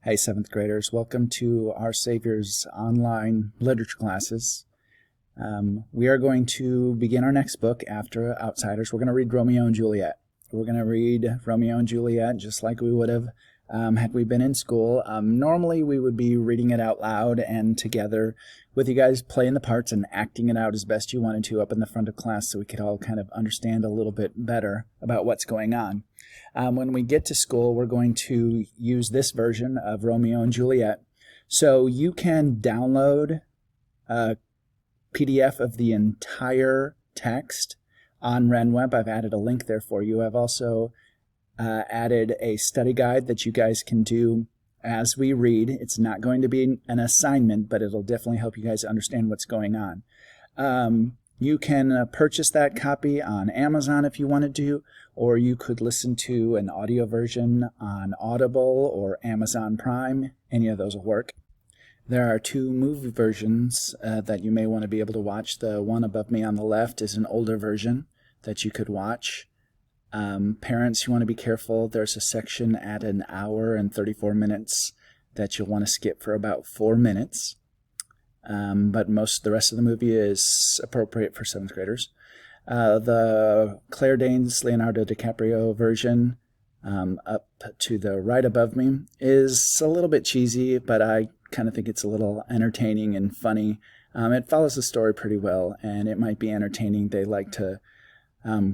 Hey, 7th graders, welcome to our Savior's online literature classes. We are going to begin our next book after Outsiders. We're going to read Romeo and Juliet. We're going to read Romeo and Juliet just like we would have had we been in school. Normally we would be reading it out loud and together with you guys playing the parts and acting it out as best you wanted to up in the front of class so we could all kind of understand a little bit better about what's going on. When we get to school, we're going to use this version of Romeo and Juliet. So you can download a PDF of the entire text on RenWeb. I've added a link there for you. I've also added a study guide that you guys can do as we read. It's not going to be an assignment, but it'll definitely help you guys understand what's going on. You can purchase that copy on Amazon if you wanted to, or you could listen to an audio version on Audible or Amazon Prime. Any of those will work. There are two movie versions that you may want to be able to watch. The one above me on the left is an older version that you could watch. Parents, you want to be careful. There's a section at 1 hour and 34 minutes that you'll want to skip for about 4 minutes. But the rest of the movie is appropriate for 7th graders. The Claire Danes, Leonardo DiCaprio version up to the right above me is a little bit cheesy, but I kind of think it's a little entertaining and funny. It follows the story pretty well, and it might be entertaining. They like to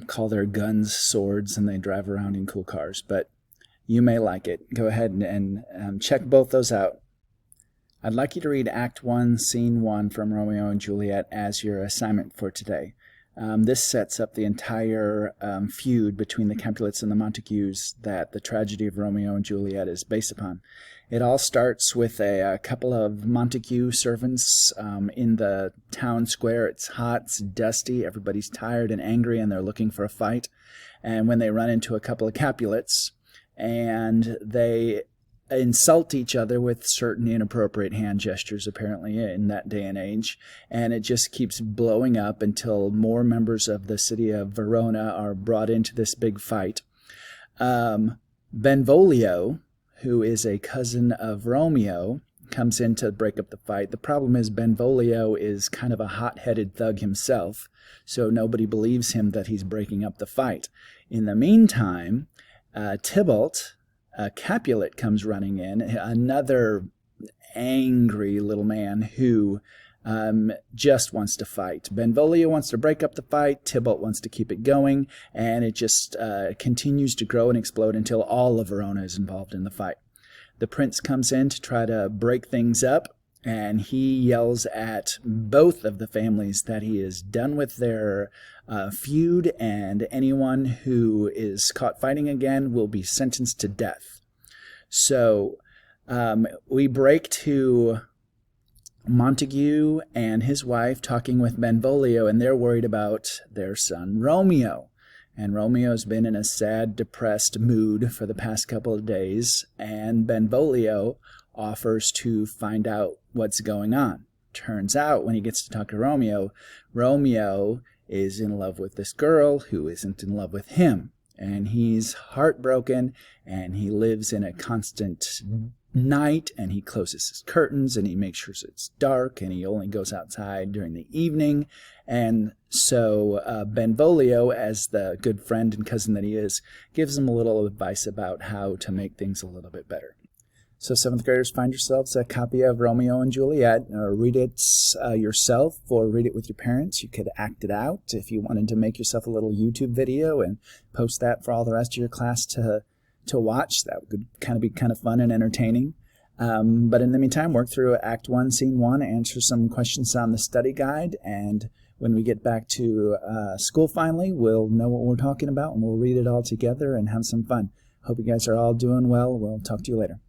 call their guns swords, and they drive around in cool cars, but you may like it. Go ahead and check both those out. I'd like you to read Act 1, Scene 1 from Romeo and Juliet as your assignment for today. This sets up the entire feud between the Capulets and the Montagues that the tragedy of Romeo and Juliet is based upon. It all starts with a couple of Montague servants in the town square. It's hot, it's dusty, everybody's tired and angry, and they're looking for a fight. And when they run into a couple of Capulets, and they insult each other with certain inappropriate hand gestures, apparently, in that day and age, and it just keeps blowing up until more members of the city of Verona are brought into this big fight. Benvolio, who is a cousin of Romeo, comes in to break up the fight. The problem is Benvolio is kind of a hot-headed thug himself, so nobody believes him that he's breaking up the fight. In the meantime, Tybalt, a Capulet, comes running in, another angry little man who just wants to fight. Benvolio wants to break up the fight, Tybalt wants to keep it going, and it just continues to grow and explode until all of Verona is involved in the fight. The prince comes in to try to break things up, and he yells at both of the families that he is done with their feud, and anyone who is caught fighting again will be sentenced to death. So we break to Montague and his wife talking with Benvolio, and they're worried about their son Romeo. And Romeo's been in a sad, depressed mood for the past couple of days, and Benvolio offers to find out what's going on. Turns out, when he gets to talk to Romeo, Romeo is in love with this girl who isn't in love with him. And he's heartbroken, and he lives in a constant night, and he closes his curtains, and he makes sure it's dark, and he only goes outside during the evening. And so Benvolio, as the good friend and cousin that he is, gives him a little advice about how to make things a little bit better. So 7th graders, find yourselves a copy of Romeo and Juliet, or read it yourself, or read it with your parents. You could act it out if you wanted to make yourself a little YouTube video and post that for all the rest of your class to watch. That would be kind of fun and entertaining. But in the meantime, work through Act 1, Scene 1, answer some questions on the study guide, and when we get back to school finally, we'll know what we're talking about, and we'll read it all together and have some fun. Hope you guys are all doing well. We'll talk to you later.